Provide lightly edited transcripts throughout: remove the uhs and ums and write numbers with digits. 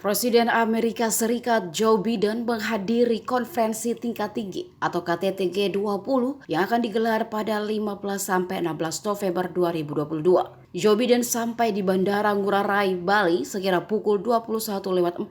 Presiden Amerika Serikat Joe Biden menghadiri konferensi tingkat tinggi atau KTT G20 yang akan digelar pada 15-16 November 2022. Joe Biden sampai di Bandara Ngurah Rai, Bali sekira pukul 21:45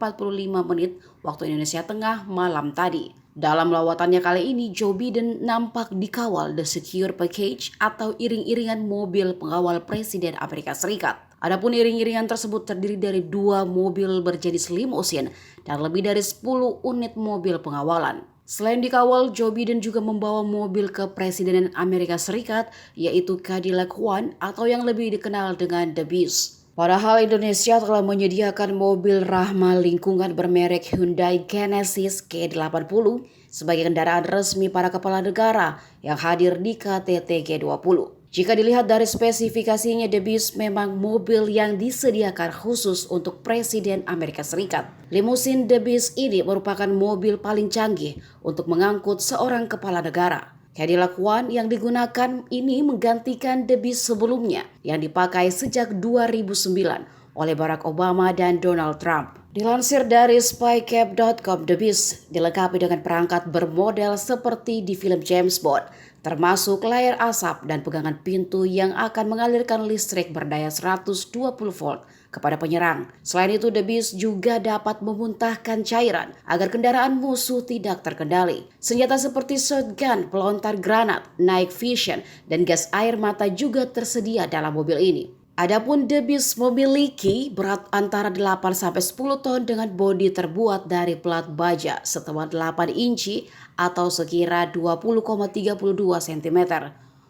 waktu Indonesia Tengah malam tadi. Dalam lawatannya kali ini, Joe Biden nampak dikawal The Secure Package atau iring-iringan mobil pengawal Presiden Amerika Serikat. Adapun iring-iringan tersebut terdiri dari 2 mobil berjenis limousine dan lebih dari 10 unit mobil pengawalan. Selain dikawal, Joe Biden juga membawa mobil kepresidenan Amerika Serikat yaitu Cadillac One atau yang lebih dikenal dengan The Beast. Padahal Indonesia telah menyediakan mobil ramah lingkungan bermerek Hyundai Genesis K80 sebagai kendaraan resmi para kepala negara yang hadir di KTT G20. Jika dilihat dari spesifikasinya, The Beast memang mobil yang disediakan khusus untuk Presiden Amerika Serikat. Limusin The Beast ini merupakan mobil paling canggih untuk mengangkut seorang kepala negara. Cadillac One yang digunakan ini menggantikan The Beast sebelumnya yang dipakai sejak 2009 oleh Barack Obama dan Donald Trump. Dilansir dari spycap.com, The Beast dilengkapi dengan perangkat bermodel seperti di film James Bond, termasuk layar asap dan pegangan pintu yang akan mengalirkan listrik berdaya 120 volt kepada penyerang. Selain itu, The Beast juga dapat memuntahkan cairan agar kendaraan musuh tidak terkendali. Senjata seperti shotgun, pelontar granat, night vision, dan gas air mata juga tersedia dalam mobil ini. Adapun The Beast memiliki berat antara 8-10 ton dengan bodi terbuat dari plat baja setebal 8 inci atau sekira 20,32 cm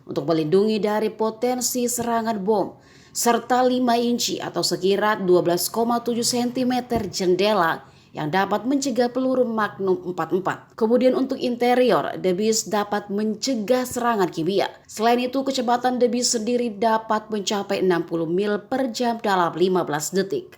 untuk melindungi dari potensi serangan bom, serta 5 inci atau sekira 12,7 cm jendela yang dapat mencegah peluru Magnum 44. Kemudian untuk interior, The Beast dapat mencegah serangan kimia. Selain itu, kecepatan The Beast sendiri dapat mencapai 60 mil per jam dalam 15 detik.